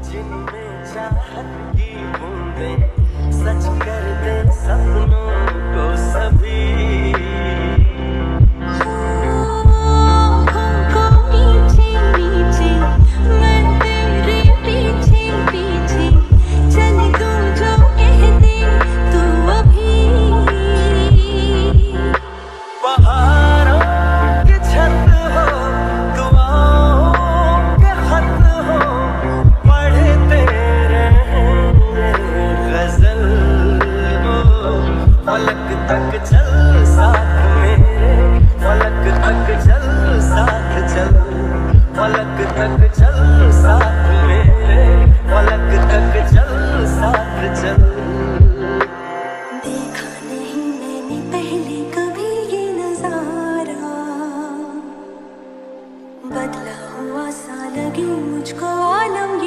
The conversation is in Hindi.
जिनमें चाहत की बूंदें सच कर दे सपनों को सभी। फलक तक चल साथ मेरे, फलक तक चल साथ चल, फलक तक चल साथ मेरे, फलक तक चल साथ चल। देखा नहीं मैंने पहले कभी ये नजारा, बदला हुआ सा लगे मुझको आलम।